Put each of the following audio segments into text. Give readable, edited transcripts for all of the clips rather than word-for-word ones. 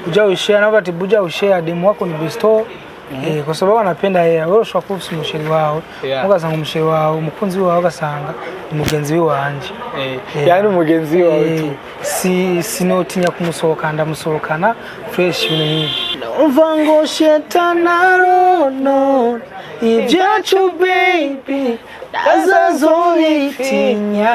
Buja ushare na bati buja ushare demu wako ni besto. Kwa sababu anapenda yeye wewe ushobora kuba ufite umusheri wawe ugasanga umusheri wawe umukunzi wawe ugasanga umugenzi wanje yani umugenzi wawe tu sinotinya kumusohoka ndamusohokana fresh ibintu nk'ibi umva ngo shetana rono ibyacu baby azazobitinya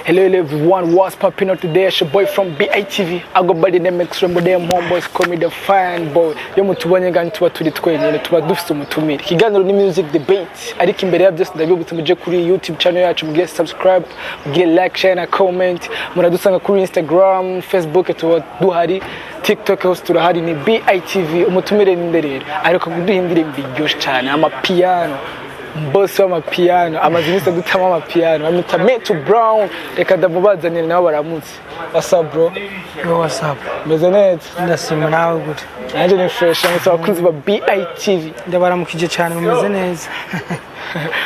Hello everyone, what's popping up today? It's your boy from BITV. I go by the name Extreme Modern Homeboys, call me the fine boy. Yo mutubonye ngani tuba turi twenyene tuba dufite umutumire. Kiganiro ni music debate. Ariko imbere ya byose ndabibutse muje kuri YouTube channel yacu mugire subscribe, mugire like, share na comment. Muradusanga kuri Instagram, Facebook tuba duhari, TikTok hose turahari ni BITV. Umutumire ni nderero. Ariko kuduhindira imbiryosh cyane ama piano. Boss wa mapiano amazimisa dutama amapiano amita Metu Brown reka ndamubazanira nawe baramutse. What's up bro? Yo what's up? Meze neza Ndasima nawe gute? Nanje ni fresh amutse abakunzi ba BITV ndabaramukije cyane mumeze neza.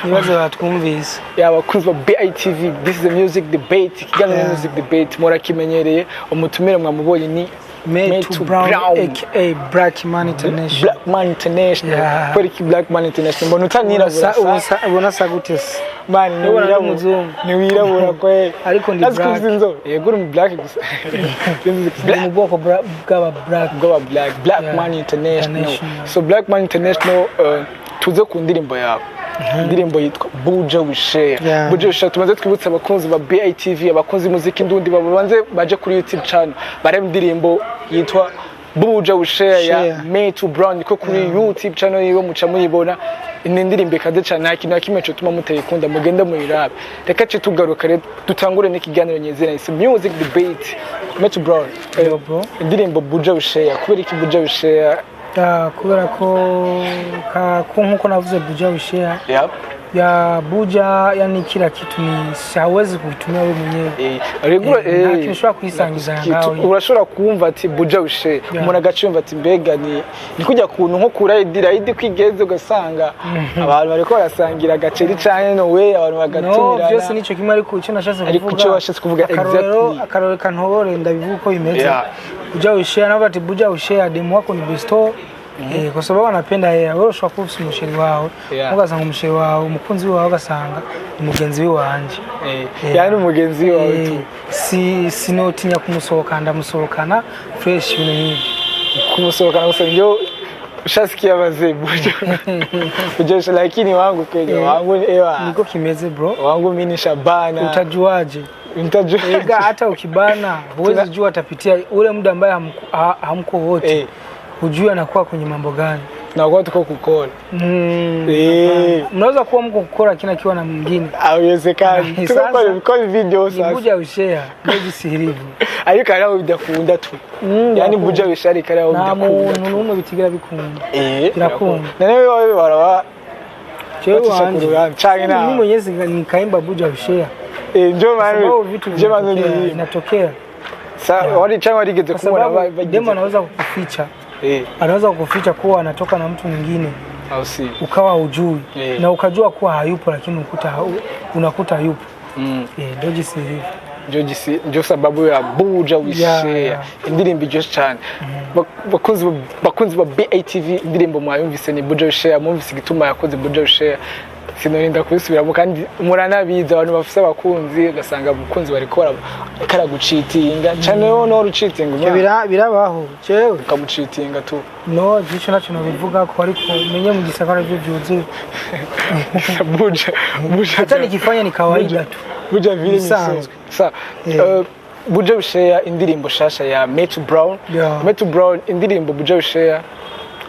Nibazo batwumvise abakunzi ba BITV. This is a music debate. Kiganiro music debate murakimenyereye umutumire mwamubonye ni Metu Brown aka Black Man International. Black Man International. Kweli Black Man International. Mbona utanira ubona sagutese. Man ni wirabura kwe. Ariko ndi black. Yego uri black gusa. Mu bwoko bwa Black Man International. So Black Man International tuze ku ndirimbo yawe. Indirimbo yitwa Buja Ushare. Buja Ushare tumaze twibutsa abakunzi ba BITV abakunzi muziki ndundi babanze baje kuri YouTube channel bareba indirimbo yitwa Buja Ushare ya Metu Brown ko kuri YouTube channel yiwe muca muyibona. Indi ndirimbo kaze cyane nta kintu kimwe cyo tuma mutayikunda mugende muyirabe. Reka cyo tugaruka rero dutangure n'ikiganiro nyezera isi music debate. Metu Brown bro indirimbo Buja Ushare kubera iki Buja Ushare kubera ko nkuko navuze Buja Ushare ya Buja yani kila kitu ni hawezi kuitumia wewe mwenyewe nta kintu ushobora kwisangiza ngawe urashobora kumva ati Buja Ushare umuntu agacumva ati mbega ni kujya kuntu nko kurayidira kwigeze ugasanga abantu bariko barasangira agaceri cyane no we abantu bagatumira byose nico kimwe ariko icyo nashatse kuvuga ariko icyo washatse kuvuga exactly akarore kantobore ndabivuga uko bimeze Buja Ushare na bati Buja Ushare demu wako ni besto kwa sababu anapenda yeye wewe ushobora kuba ufite umusheri wawe ugasanga umusheri wawe umukunzi wawe ugasanga umugenzi wanje yani umugenzi wawe tu sinotinya kumusohoka ndamusohokana fresh ibintu nk'ibi kumusohokana gusa ndio ushasikia bazee Buja Ushare lakini wangu kweli wangu niko kimeze bro wangu mimi ni Shabana utajuaje hata ukibana huwezi jua atapitia ule muda ambaye hamko wote hujui anakuwa kwenye mambo gani na kwa tuko kukora mnaweza kuwa mko kukora kina kiwa na mwingine haiwezekani tuko kwa video sasa Buja Ushare ndio sihirivu ariko araho bidakunda tu yani Buja Ushare karaho bidakunda n'umwe bitigira bikunda birakunda nane wewe barawa cyo wanje cyane na mimi mwenyewe nikaimba Buja Ushare ndio maana vitu vinatokea sasa wale chama waligeze kuona demo anaweza kukuficha anaweza kukuficha kuwa anatoka na mtu mwingine au si ukawa hujui na ukajua kuwa hayupo lakini unakuta yupo ndio sababu ya Buja Ushare indirimbo just cyane bakunzi ba BITV indirimbo mwayumvise ni Buja Ushare mwumvise igituma yakoze Buja Ushare sinorinda kubisubiramo kandi muranabiza abantu bafise abakunzi ugasanga abakunzi bari kora karagucitinga cyane no rucitinga birabaho cewe ukamucitinga tu no gisho nacu no bivuga ko ariko menye mu gisakara byo byuzuye Buja hata nikifanya ni kawaida tu Buja vile bisanzwe sa Buja Ushare indirimbo shasha ya Metu Brown Metu Brown indirimbo Buja Ushare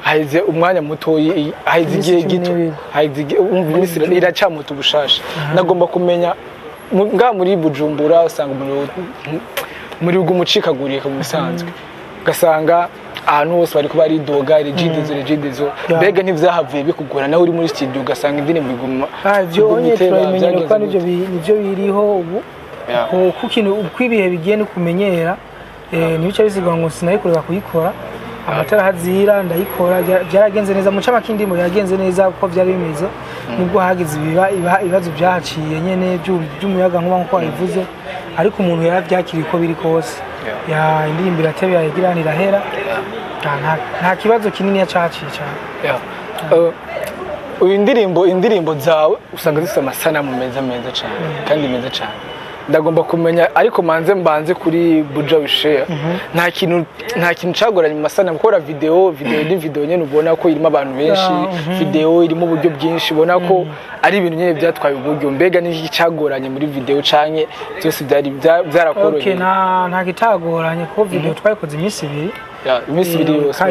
haize umwanya muto haize igihe gito haize umvisira iracamuta ubushasha nagomba kumenya muri Bujumbura usanga muri umucikaguriye mu bisanzwe gasanga ahantu hose bari kuba ari doga regidezo mbega ntivyahavuye bikugora nawe uri muri studio ugasanga indirimbo iguma byo onye turamenyera ko nivyo biriho ubu kukintu ukwibihe bigiye no kumenyera nibica bisigwa ngo sinayikorera kuyikora amatara hazira ndayikora byaragenze neza mu cama kindimo yagenze neza uko byari bimeze nubwo hagize ibibazo byahaciye nyene by'umuyaga nkuba nko wabivuze ariko umuntu yaravyakiriye ko biri kose ya indirimbo iratebe yagira nirahera nta kibazo kinini yacaciye cyane uyu indirimbo zawe usanga zifite amasanamu meza cyane kandi meza cyane ndagomba kumenya ariko mbanze kuri Buja Wishare nta kintu cagoranye mu masanamu gukora video ni video nyene ubona ko irimo abantu benshi video irimo uburyo bwinshi ubona ko ari ibintu nyene byatwaye uburyo mbega n'iki cagoranye muri video canke byose byarakoroye okay nta kitagoranye ko video twayikoze iminsi ibiri yose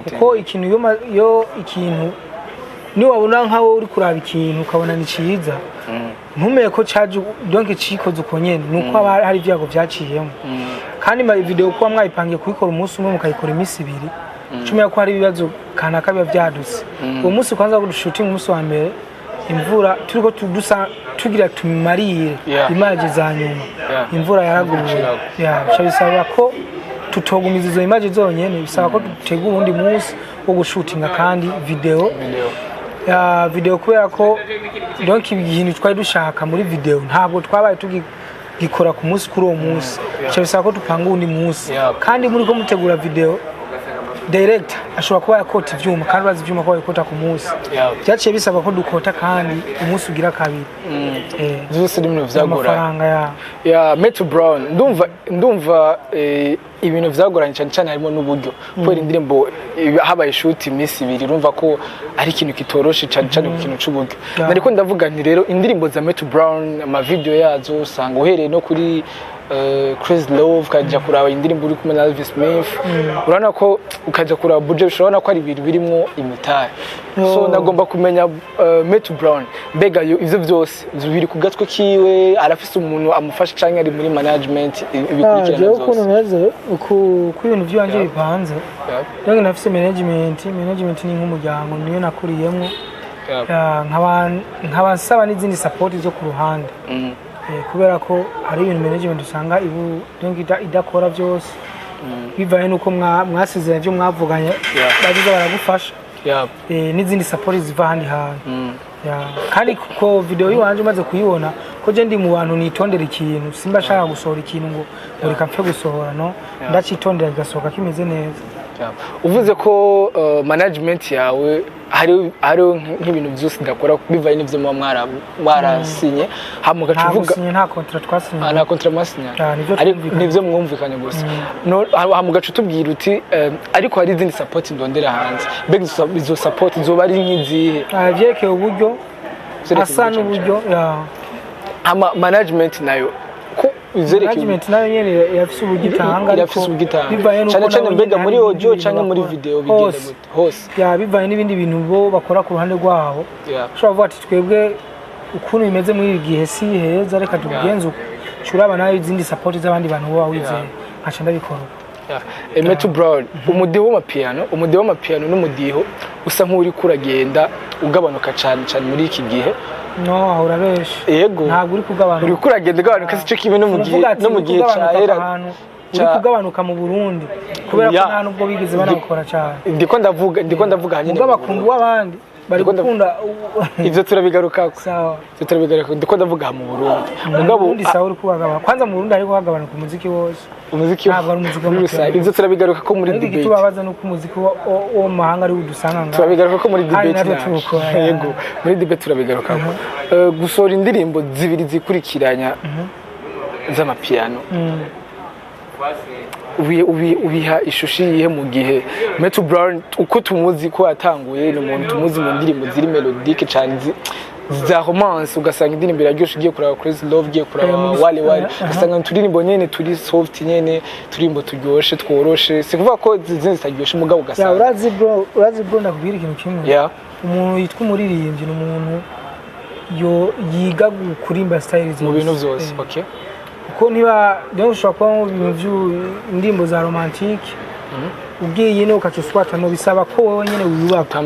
kuko ikintu yo ikintu ni wabona nkaho uri kuraba ikintu ukabona ni ciza ntumeye ko caje donc cikoze uko nyene nuko hari ibyago byaciyemo kandi ma video kuba mwayipangiye kuyikora umunsi umwe mukayikora iminsi ibiri cumi ko hari ibibazo kanaka biba byadutse uwo munsi kwanza ko shooting umunsi wa mbere imvura turiko tugira tumarire image za nyuma imvura yaraguye bisaba ko tutogumiza izo image zonyene bisaba ko dutegura undi munsi wo gushutinga kandi video kubera ko donc ibintu twari dushaka muri video ntabwo twabaye tugikora ku munsi kuri uwo munsi bisaba ko dupanga undi munsi kandi muri ko mutegura video director ashobora kuba yakota ivyuma kandi bazi ivyuma ko yakota ku munsi byaciye bisaba ko dukota kandi umunsi ugira kabiri byose ni ibintu vyagoranye ya Metro Brown ndumva ibintu vyagoranye cyane harimo n'uburyo kubera indirimbo habaye shoot iminsi ibiri urumva ko ari ikintu kitoroshe cyane ku kintu c'uburyo nariko ndavuga nti rero indirimbo za Metro Brown ama video yazo usanga uhereye no kuri Crazy Love kajya kuraba indirimbo uri kumwe na Elvis Smith urana ko ukajya kuraba Buja ushobora ko ari ibintu birimo imitari so nagomba kumenya Metro Brown mbega ivyo byose biri ku gatwe kiwe arafise umuntu amufasha canke ari muri management ibikurikirana byose ukuntu meze ku ibintu byanje bipanze donc nafise management ni nk'umuryango niyo nakuriyemo nk'abasaba n'izindi support zo ku ruhande kubera ko hari ibintu management usanga idakora byose bivaye nuko mwasezeranye byo mwavuganye bagize baragufasha n'izindi support ziva handi hantu kandi ko video yiwanje umaze kuyibona ko je ndi mu bantu nitondera ikintu simba shaka gusohora ikintu ngo reka mpfe gusohora no ndacitondera gasohoka kimeze neza uvuze ko management yawe hari nk'ibintu byose ndakora bivaye n'ivyo mwarasinye hamuga tuvuga nta contract twasinye nta contract mwasinye ariko nivyo mwumvikanye gusa no hamuga tubwira uti ariko hari izindi support ndondera hanze mbega izo support zoba ari nk'izihe vyekeye uburyo asa n'uburyo management nayo management nayo nyene yafise ubugitanga ariko cyane mbega muri audio canke muri video bigenda hose bivaye n'ibindi bintu bo bakora ku ruhande rwabo ushobora kuvuga ati twebwe ukuntu bimeze muri iki gihe si heza reka tubigenze curaba nayo izindi support z'abandi bantu bo wizeye nkaca ndabikora Metro Brown umudiho w'amapiano n'umudiho usa nk'uri kuragenda ugabanuka cyane muri iki gihe no ahura benshi yego ntabwo uri kugabanuka uri kuragenda ugabanuka sico kimwe no mu gihe cyahera uri kugabanuka mu Burundi kubera ko nta nubwo bigeze banakora cyane ndiko ndavuga hanyine mugabakundu w'abandi bari gukunda ivyo turabigaruka sawa ndiko ndavuga mu Burundi mugabo ndi sawa uri kubagaba kwanza mu Burundi ariko hagabanuka umuziki wose ntabwo ari umuziki w'urusayi ivyo turabigaruka ko muri debate tubabaza nuko umuziki wo mahanga ari udusanga ngaho turabigaruka ko muri debate yego muri debate turabigaruka gusohora indirimbo zibiri zikurikiranya z'amapiano ubiha ishusho yihe mu gihe Metro Brown uko tumuzi ko yatanguye ni umuntu tumuzi mu ndirimbo ziri melodique cyane za romance ugasanga indirimbo iraryoshe ugiye kuraba Crazy Love ugiye kuraba Wale ugasanga turirimbo nyene turi soft nyene turimbo turyoshe tworoshe si kuvuga ko zindi zitaryoshe mugabo ugasanga urazi bro ndakubwira ikintu kimwe umuntu yitwa umuririmbyi ni umuntu yiga kurimba style mu bintu byose okay ko niba rero ushobora kuba mu bintu by'indirimbo za romantique ugiye no ukakiswata no bisaba ko wowe nyene wiyubaka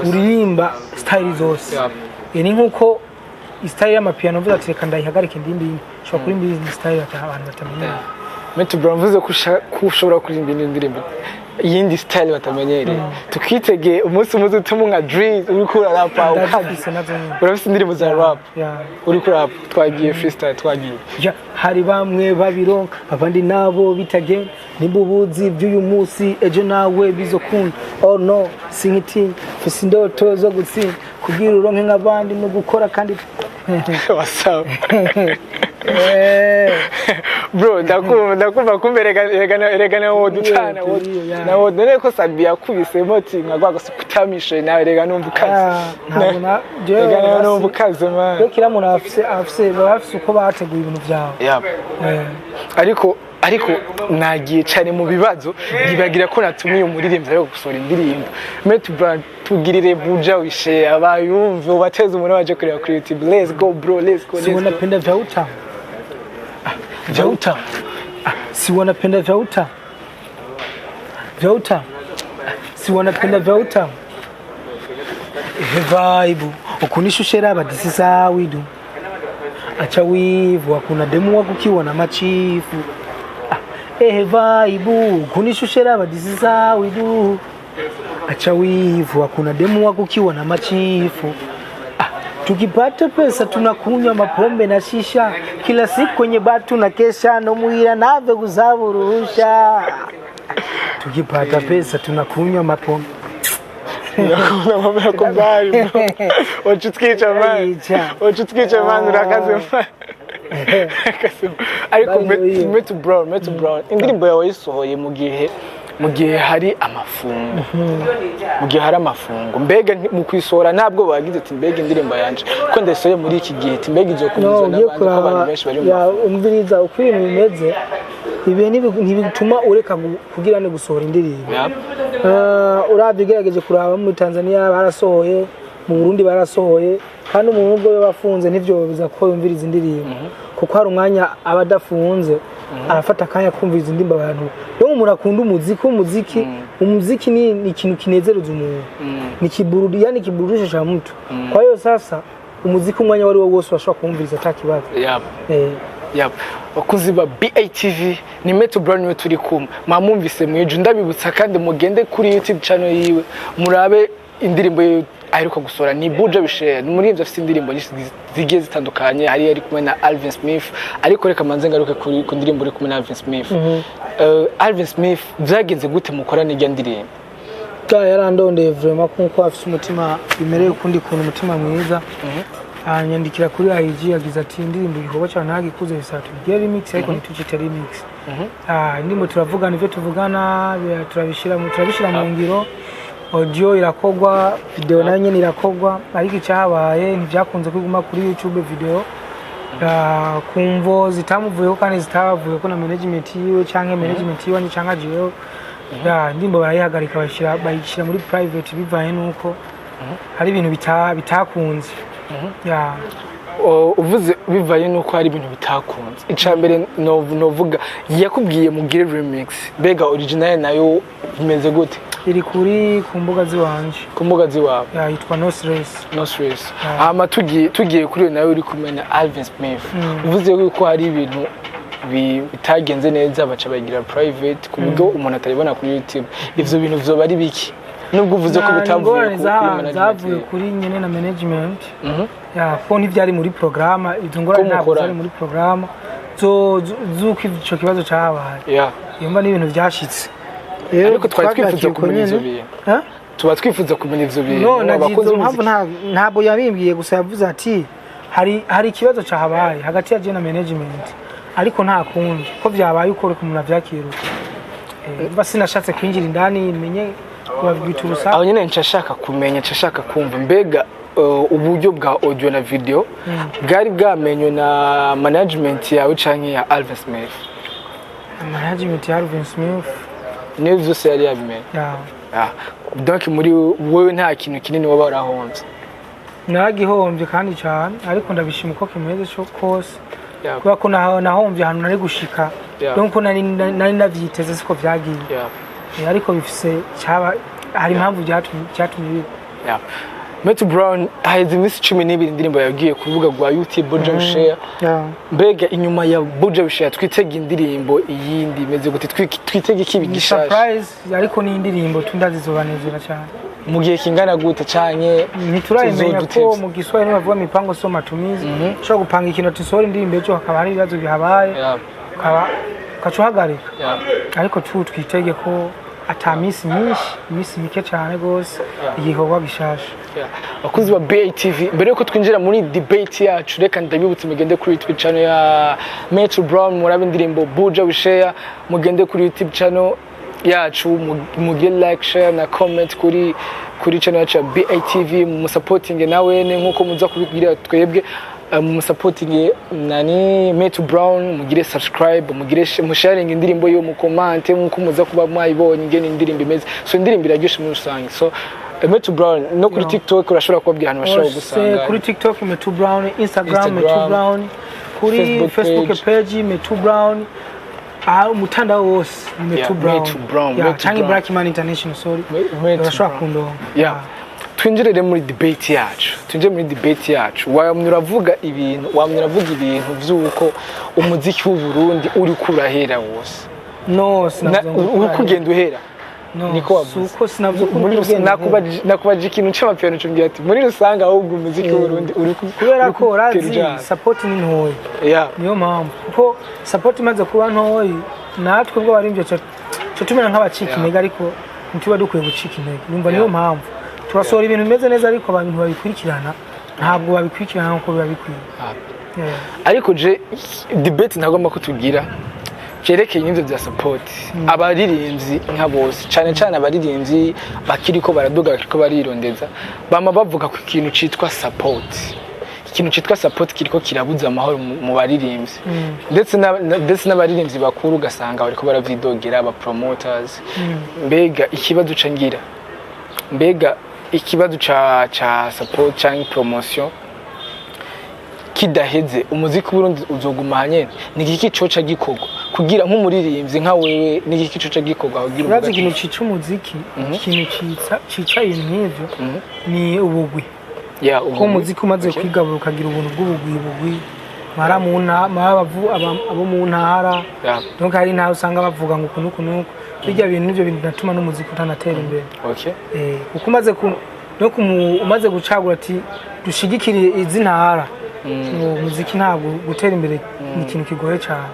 uririmba style zose ni nkuko style y'amapiano vuga ati reka ndayihagarike ndindi ushobora kurimba iyi style abantu batamenya Metro Brown vuze ko ushobora kuririmba indirimbo yindi style batamenyereye tukitege umunsi muzi utuma nka drill uri kura rapa urafise indirimbo za rap uri kura rap twagiye freestyle twagiye hari bamwe babironka abandi nabo bitage nimbubuzi by'uyu munsi ejo nawe bizokunda oh no singiti fisi ndoto zo gutsinda kugira uronke nk'abandi no gukora kandi wasaba bro ndakumva kumberegana wo dutana na wo dore ko Sabi yakubise moti nkagwa kutamisha nawe rega numva kazi ntabona rega numva kazi man yo kira muntu afise uko bateguye ibintu byawe ariko nagiye cyane mu bibazo ngibagira ko natumiye umuririmbyi yo gusora indirimbo Met Brand tugirire buja wishe abayumve ubateze umuntu waje kureba kuri YouTube let's go bro let's go si wanapenda vya utamu si wanapenda vya utamu si wanapenda vya utamu vibe ukunishushera badisi za widu acha wivu hakuna demu wako kiwa na machifu vibe kunishushera badisi za widu acha wivu hakuna demu wako kiwa na machifu tukipata pesa tunakunywa mapombe na shisha kila siku kwenye batu na kesha no muira nave kuzaburusha tukipata pesa tunakunywa mapombe na mambo yako mbali wachutkicha man urakaze ariko Met Brown indirimbo yawe yisohoye mu gihe hari amafungo mbega mu kwisohora ntabwo bagize ati mbega indirimbo yanje ko ndesoye muri iki gihe ati mbega izo kumiza n'abandi ko abantu benshi bari mu umviriza uko ibintu bimeze ibi ntibituma ureka kugira ne gusohora indirimbo urabyigerageje kuraba muri Tanzania barasohoye mu Burundi barasohoye kandi umuntu ubwo bafunze nivyo biza ko yumviriza indirimbo kuko hari umwanya abadafunze arafata kanya kumviriza indirimbo abantu yo umuntu akunda umuziki ni ikintu kinezereza umuntu ni kiburudi yani kiburudisha cha mtu kwa hiyo sasa umuziki umwanya wari wose washobora kumviriza atakibazo bakuzi ba BATV ni Met Brown we turi kumwe mamumvise mweje ndabibutsa kandi mugende kuri YouTube channel yiwe murabe indirimbo aheruka gusora ni Buja Wishe n'umuririmbyi afite indirimbo zigiye zitandukanye hari ari kumwe na Alvin Smith ariko reka manze ngaruke ku ndirimbo uri kumwe na Alvin Smith Alvin Smith byagenze gute mukorana n'ijya ndirimbo yarandondeye vraiment kuko afite umutima bimereye kundi kuntu umutima mwiza anyandikira kuri IG yagize ati indirimbo igikorwa cyane ntagikuze bisatu giye remix ariko ntitucite remix ndimo turavugana ivyo tuvugana turabishira mu ngiro audio irakogwa video nayo nyene irakogwa ariko icyabaye ntivyakunze kwiguma kuri YouTube video kumvo zitamuvuyeho kandi zitabavuye ko na management yiwe canke management yiwe canke jiwe ndimbo barayihagarika bayishira muri private bivaye nuko hari ibintu bitakunze uvuze bivaye nuko hari ibintu bitakunze icambere novuga yakubwiye mugire remix bega original nayo bimeze gute iri ku mbuga ziwanje yitwa No Stress hama tugiye kuri nayo uri kumwe na Alvin Smith uvuze ko hari ibintu bitagenze neza baca bagira private ku buryo umuntu ataribona kuri YouTube ivyo bintu vyo bari biki nubwo uvuze ko bitavuye zavuye kuri nyene na management ko ntivyari muri programa izo ngora ntabwo zari muri programa zuko ico kibazo cyabaye yumva n'ibintu byashitse ariko twari twifuza kumenya ivyo bintu tuba twifuza kumenya ivyo bintu abakozi ntabwo yabimbwiye gusa yavuze ati hari ikibazo cyahabaye hagati ya je na management ariko nta kundi ko vyabaye uko reka umuntu avyakira sinashatse kwinjira indani menye kubabwiturusa aho nyene nshaka kumenya nshaka kumva mbega uburyo bwa audio na video bwari bwamenywe na management yawe canke ya Alvin Smith management ya Alvin Smith ni vyose yari yabimenye donc muri wewe nta kintu kinini waba warahomvye nagihombye kandi cyane ariko ndabishima uko kimeze cyo kose kuba ko nahomvye ahantu nari gushika donc nari navyiteze siko vyagiye ariko bifise cyaba hari impamvu byatumye Metro Brown haheze iminsi 12 indirimbo yagiye ku rubuga rwa YouTube Buja Share. Mbega inyuma ya Buja Share twitega indirimbo iyindi imeze gute twitega ikibi gishasha. Surprise ariko ni indirimbo tundazizobanezera cyane. Mu gihe kingana gute canke ntiturayimenya ko mu Giswahili bavuga mipango so matumizi. Ushobora gupanga ikintu tusora indirimbo cyo hakaba hari ibibazo bihabaye. Kaba kacuhagarika. Ariko twitege ko atamisi imisi mike cyane gose igikorwa gishasha. Bakuzi ba BATV mbere yuko twinjira muri debate yacu reka ndabibutse mugende kuri YouTube channel ya Metro Brown murabe indirimbo Buja Share mugende kuri YouTube channel yacu mugire like share na comment kuri channel yacu ya BATV mu supporting nawe nkuko muza kubibwira twebwe mu supporting nani Metro Brown mugire subscribe mugire mu sharing indirimbo yo mu comment nkuko muza kuba mwayibonye ingene indirimbo imeze so indirimbo iraryoshe muri rusange so Metro Brown no kuri TikTok urashobora kubabwira hano bashobora gusanga kuri TikTok Metro Brown Instagram Metro Brown kuri Facebook page Metro Brown umutanda wose Metro Brown Tangi Black Man International sorry urashobora kundonga twinjirire muri debate yacu wamuravuga ibintu vyuko umuziki w'u Burundi uri kurahera wose no uri kugenda uhera niko wavuze sinavyo muri nakubaje ikintu cy'amapiano cyumbye ati muri rusanga ahubwo umuziki w'u Burundi uri kubera ko razi support ni ntoyi niyo mpamvu kuko support imaze kuba ntoyi natwe ubwo barimvye cyo tumena nk'abacika intege ariko ntiba dukwiye gucika intege numva niyo mpamvu turasora ibintu bimeze neza ariko abantu babikurikirana ntabwo babikurikirana nkuko biba bikwiye ariko je debate ntagomba kutugira cerekeye n'ivyo bya support abaririmbyi nka bose cyane abaririmbyi bakiriko baraduga bakiriko barirondeza bama bavuga ku kintu citwa support ikintu citwa support kiriko kirabuza amahoro mu baririmbyi ndetse n'abaririmbyi bakuru ugasanga bariko baravidogera aba promoters mbega ikibazo ca support cyangwa promotion kidaheze umuziki w'Uburundi uzoguma hanyene nigiki coca gikorwa kugira nk'umuririmbyi nka wewe nigiki coca gikorwa kugira urazi ikintu cica umuziki ikintu cica ibintu nk'ivyo ni ubugwi ko umuziki umaze kwigabura ukagira ubuntu bw'ubugwi mara mu abo mu ntara donc hari ntaho usanga bavuga ngo kunuku bijya bintu nivyo bintu natuma n'umuziki utanatera imbere uko umaze gucagura ati dushigikire izi ntara umuziki ntabwo gutera imbere ni ikintu kigoye cyane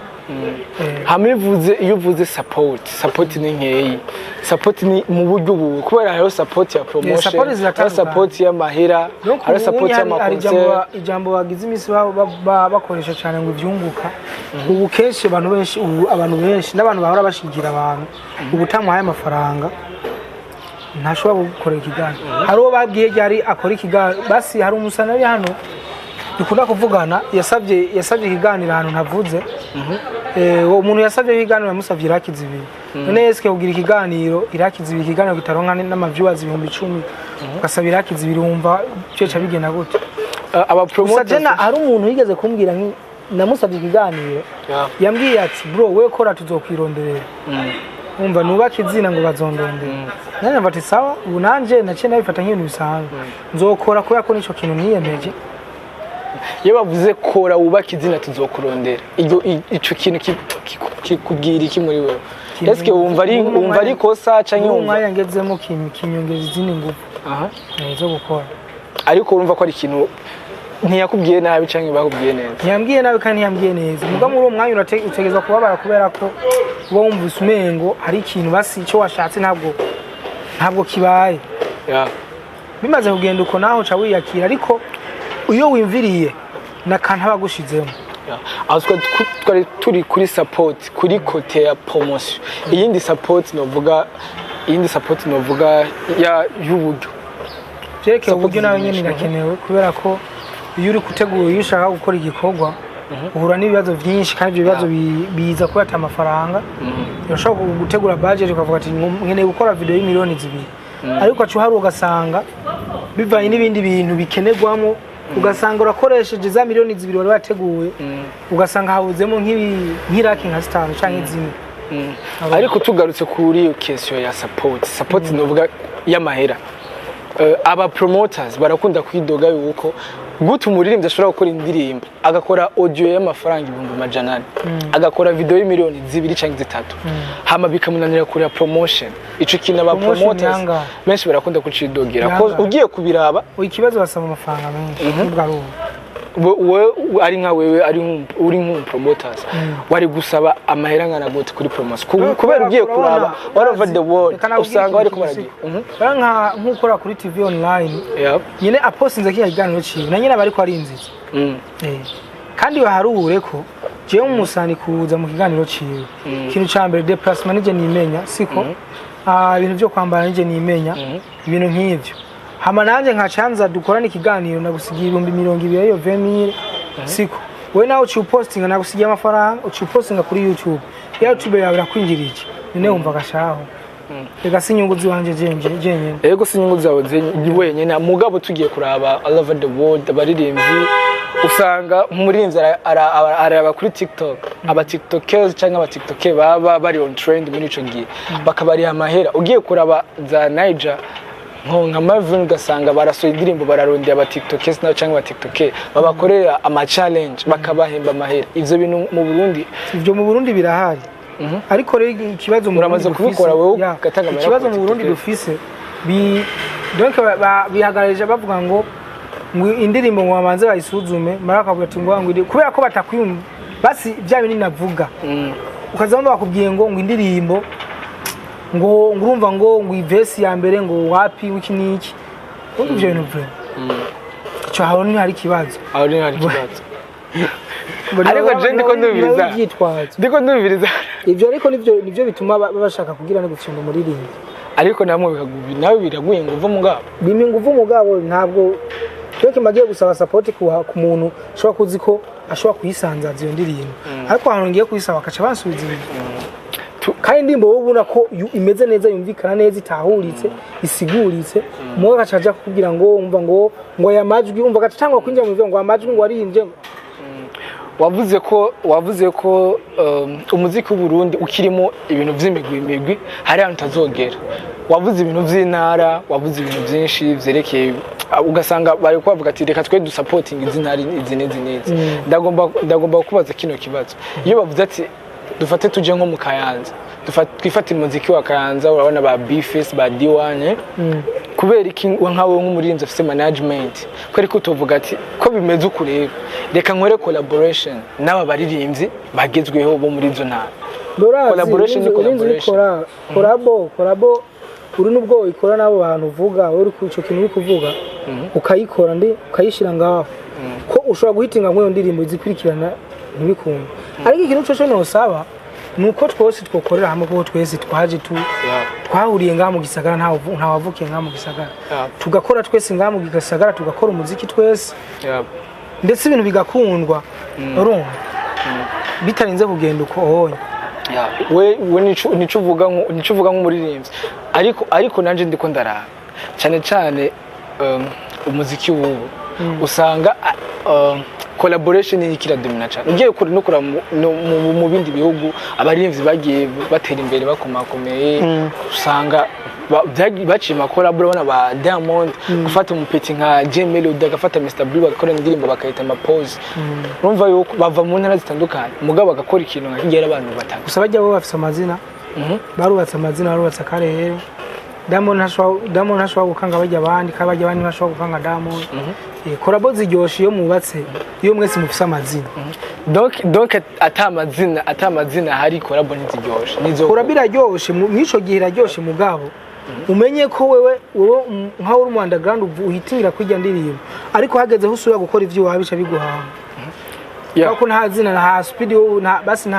iyo uvuze support ni nkeyi support ni mu buryo ubu kubera hariho support ya promotion hariho support y'amahera hariho support y'amakonser ijambo bagize imisi bakoresha cyane ngo ivyunguka ubu kenshi abantu benshi n'abantu bahora bashigira abantu ubu tamwaye amafaranga ntashobora gukorera ikiganiro hari uwo babwiye ryari akora ikiganiro basi hari umusanari hano dukunda kuvugana yasabye ikiganiro ahantu ntavuze uwo muntu yasabye ikiganiro yamusavye irakiza ibiri none eske kugira irakiza ibiri ikiganiro gitaronka n'amaviewers 10,000 ugasaba irakiza ibiri wumva cyeca bigena gute aba promoters hari umuntu yigeze kumbwira namusavye ikiganiro yambwiye ati bro we kora tuzokwironderera umva nubaka izina ngo bazondondera nane mvati sawa ubu nanje naciye nabifata nk'ibintu bisanzwe nzokora kubera ko nico kintu niyemeje iyo bavuze kora wubaka izina tuzokurondera ico kintu kikubwira iki muri wewe eske wumva ari kosa canke umwanya ngezemo kinyongeza izindi ngufu zo gukora ariko urumva ko ari ikintu ntiyakubwiye nabi canke bakubwiye neza ntiyambwiye nabi kandi ntiyambwiye neza muga muri uwo mwanya utegeza kubabara kubera ko uba wumva umengo hari ikintu basi icyo washatse ntabwo kibaye bimaze kugenda uko naho ca wiyakira ariko iyo wimviriye nakanta bagushizemo twari turi kuri support kuri kote ya promotion iyindi support novuga y'uburyo Jereke uburyo nawe nyene irakenewe kubera ko iyo uri gutegura iyo ushaka gukora igikorwa uhura n'ibibazo byinshi kandi ibyo bibazo biza kuba amafaranga urashobora gutegura budget ukavuga ati nkeneye gukora video y'imiliyoni 2 ariko acuhari ugasanga bivanye n'ibindi bintu bikenerwamo ugasanga urakoresheje za miliyoni 2 wari wateguye ugasanga habuzemo nk'iraki nka 5 canke zimwe ariko tugarutse kuri iyo question ya support novuga y'amahera aba promoters barakunda kwidoga yuko gute umuririmbyi ashobora gukora indirimbo agakora audio y'amafaranga 200,000 agakora video y'imiliyoni 2 cyangwa 3 hama bikamunanira kuri promotion ico kintu aba promoters benshi barakunda kucidogera ko ugiye kubiraba ikibazo basaba amafaranga menshi n'ubwo ari nka wewe uri nk'umpromoters wari gusaba amahera ngana gute kuri promotion kubera ugiye kuraba all over the world usanga bari kubaragira nk'ukora kuri TV online nyine apostinze kiganiro ciwe na nyine bari ko ari inzizi kandi baharure ko jewe umusani kuza mu kiganiro ciwe ikintu cyambere déplacement nije nimenya siko ibintu byo kwambara nije nimenya ibintu nk'ivyo hama nanje nkacanza dukorana ikiganiro nagusigiye 200,000 yo 20,000 siko we nawe upostinga nagusigiye amafaranga upostinga kuri YouTube YouTube yawe irakwinjirije none wumva gashaho ega sinyungu ziwanje jenye ego sinyungu zawe wenyene mugabo tugiye kuraba all over the world abaririmvyi usanga nk'umurinzi araba kuri TikTok aba TikTokers cyangwa aba TikToker baba bari on trend muri ico gihe bakabari amahera ugiye kuraba za Niger nka Marvin gasanga barasoye indirimbo bararondera aba TikTokers naho cyangwa aba TikToker babakorera ama challenge bakabahemba amahera ivyo bintu mu Burundi birahari ariko rero ikibazo muramaze kubikora wewe gatanga amahera ikibazo mu Burundi dufise donc bihagarije bavuga ngo indirimbo ngo bamanze bayisuzume marakavuga ati ngo kubera ko batakwiyumva basi bya bintu navuga ukazamba bakubwiye ngo indirimbo ngo urumva ngo ivesi ya mbere ngo wapi wiki niki undi byo bintu vre cyo hawo ni hari kibazo ariko je ndiko ndumviriza ivyo ariko nivyo bituma bashaka kugira no gutsinda umuririmbi ariko namwe nawe biraguye ngo uva mugabo bimi nguvu mugabo ntabwo cyo kimagiye gusaba support ku muntu ashobora kuzi ko ashobora kuyisanzaza iyo ndirimbo ariko hano ngiye kuyisaba akaca bansubiza kandi indimbo wowe ubona ko imeze neza yumvikana neza itahuritse isiguritse mwe gacaja kugira ngo umva ngo aya majwi umva gacangwa kwinjira mu ngo amajwi ngo arinje wavuze ko umuziki w'u Burundi ukirimo ibintu vy'imigwi hari ahantu tazogera wavuze ibintu vy'intara wavuze ibintu byinshi vyerekeye ugasanga bari kuvuga ati reka twe du supporting izintari izinezi ndagomba kubaza kino kibazo iyo bavuze ati dufate tuje nko mu Kayanza twifate umuziki wa Kayanza urabona ba Bface ba D1 kubera iki nkawe nk'umurinzi afite management kweri ko tuvuga ati ko bimeze ukureba reka nkore collaboration n'aba baririmbyi bagezweho bo muri zo ntara collaboration collabo uri nubwo ikora nabo bantu uvuga uri ku ico kintu uri kuvuga ukayikora ndi ukayishira ngaho ko ushobora guhitinga nk'iyo ndirimbo zikurikirana ntibikunda ariko ikintu cyo nosaba nuko twose twokorera hamwe ko twese twaje twahuriye ngaha mu gisagara nta wavukiye ngaha mu gisagara tugakora twese ngaha mu gisagara tugakora umuziki twese ndetse ibintu bigakundwa urumva bitarinze kugenda uko hoye we nico uvuga nk'umuririmbyi ariko nanje ndiko ndaraba cyane umuziki w'ubu usanga collaboration ikira domina cyane ugiye kuri no kura mu bindi bihugu abaririmbyi bagiye batera imbere bakomakomeye usanga bacima collaboration ba Diamond gufata umupeti nka J Melody agafata Mr Blue bagakora indirimbo bakayita ama pause urumva yuko bava mu ntara zitandukanye mugabo agakora ikintu nkigera abantu batanga gusa bajya bo bafise amazina barubatse amazina barubatse akarere Diamond ntashobora gukanga bajya abandi kabajya abandi ntashobora gukanga Diamond collabo ziryoshe iyo mubatse iyo mwese mufise amazina donc atamazina hari collabo ntiziryoshe nizo collabo iraryoshe mwico gihe iraryoshe mugabo umenye ko wewe nka uri mu underground uhitingira kwijya ndirimbo ariko hageze ho usubira gukora ivyo wabisha biguhanga kuko nta zina na speed na basi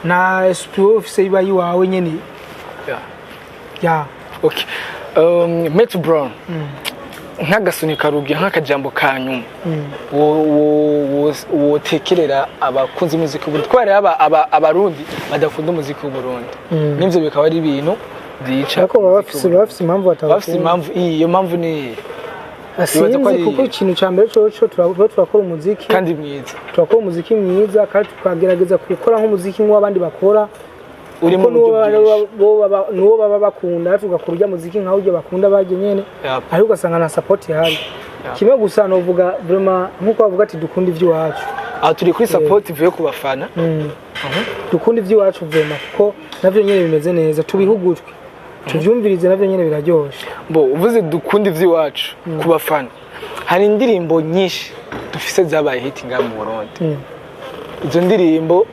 na speed ufise iba yiwawe nyene okay Metro Brown nk'agasuni karugiye nk'akajambo kanyuma wotekerera abakunzi muziki w'u Burundi abarundi badakunda umuziki w'u Burundi n'ivyo bikaba ari ibintu byica ariko bafise impamvu batabakunda iyo mpamvu ni asinzi kuko ikintu cyambere cyo turakora umuziki kandi mwiza turakora umuziki mwiza kandi tukagerageza gukora nk'umuziki nk'abandi bakora uri mu nuwo baba bakunda avuga ku rujya muziki nkaho ujye bakunda baje nyene ariko ugasanga na support ihari kimwe gusa novuga vraiment nkuko bavuga ati dukunda ivy'iwacu turi kuri support ivuye ku bafana dukunda ivy'iwacu vraiment kuko navyo nyene bimeze neza tubihugujwe tuvyumvirize navyo nyene biraryoshe uvuze dukunda ivy'iwacu ku bafana hari indirimbo nyinshi dufise zabaye hit nga mu Burundi izo ndirimbo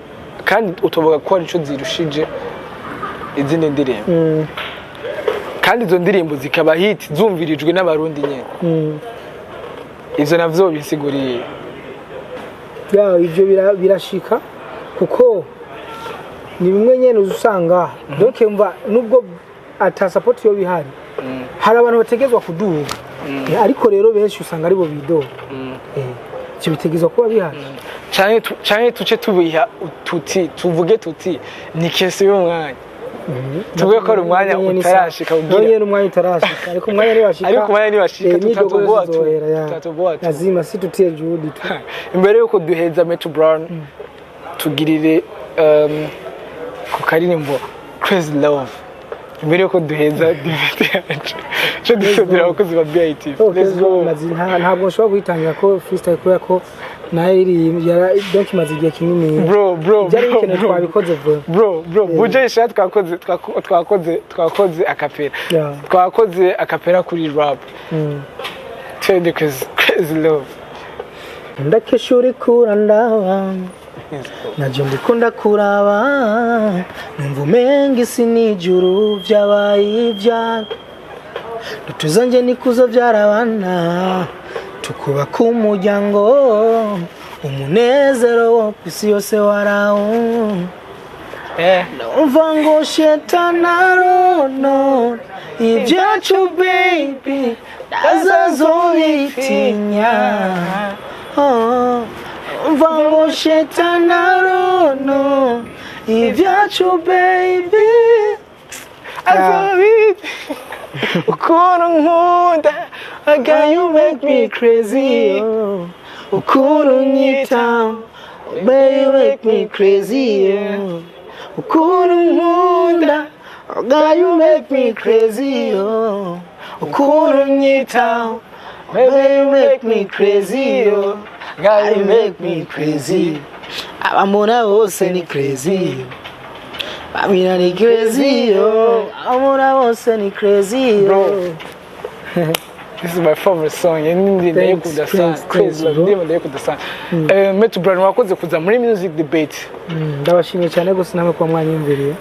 kandi utovuga ko ari cyo zirushije izindi ndirimbo kandi izo ndirimbo zikaba hit zumvirijwe n'abarundi nyene ivyo navyo bisiguriye ivyo birashika kuko ni bimwe nyene usanga donc mva nubwo ata support yo bihari hari abantu bategezwa kuduga ariko rero benshi usanga aribo bidoga cyo bitegezwa kuba bihari cyane tuce tubiha tuvuge tuti ni kese y'umwanya tuvuge ko ari umwanya utarashika ugira n'umwanya utarashika ariko umwanya ni washika tutatoboa lazima si tutie juhudi tu imbere yuko duheza Metro Brown tugirire ku karirimbo Crazy Love imbere yuko duheza divite yacu cyo dusubira abakozi ba BITV ntabwo nshobora guhitangira ko freestyle kubera ko nayo donc imaze igihe kinini bro byari bikenewe twabikoze bro buje isha twakoze akapera kuri rap twende Crazy Love ndakesha uri kurandaba naje ndikunda kuraba numva umenga isi n'ijuru byabaye ibya dutuzanje nikuzo byarabana tukubaka umuryango umunezero wo kwisi yose warawo numva ngo shetanarono ibyacu baby ndazazobitinya numva ngo shetanarono ibyacu baby ukuntu nkunda girl you make me crazy ukuntu nyita baby you make me crazy ukuntu nkunda girl you make me crazy ukuntu nyita baby you make me crazy girl you make me crazy abamona bose ni crazy Bamina ni crazy amona bose ni crazy bro. This is my favorite song. Ndende kudasana Crazy Love ndende kudasana Metro Brown wakoze kuza muri music debate ndabashimiye cyane gusa namwe kwa mwanyumviriye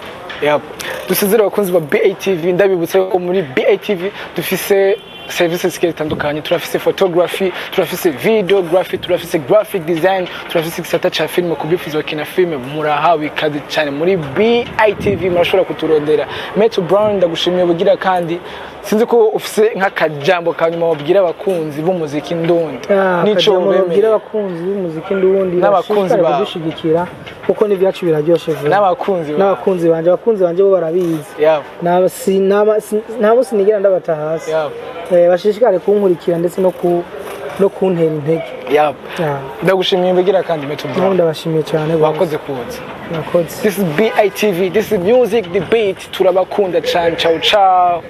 dusizira abakunzi ba BITV ndabibutse ko muri BITV dufise services zitandukanye turafise photography turafise videography turafise graphic design turafise gisata cha film kubifuza bakina film murahawe ikaze cyane muri BITV murashobora kuturondera Metro Brown ndagushimiye bugira kandi sinzi ko ufise nk'akajambo kanyuma wabwira abakunzi b'umuziki ndundi nico wabwira abakunzi b'umuziki ndundi n'abakunzi bagushigikira kuko n'ibyacu biraryoshe vuba n'abakunzi banje bo barabizi nabo sinigera ndabata hasi bashishikare kunkurikira ndetse no kuntera intege ndagushimiye mbigira kandi Metro Brown ndabashimiye cyane wakoze kuza this is BITV this is music debate turabakunda cyane ciao ciao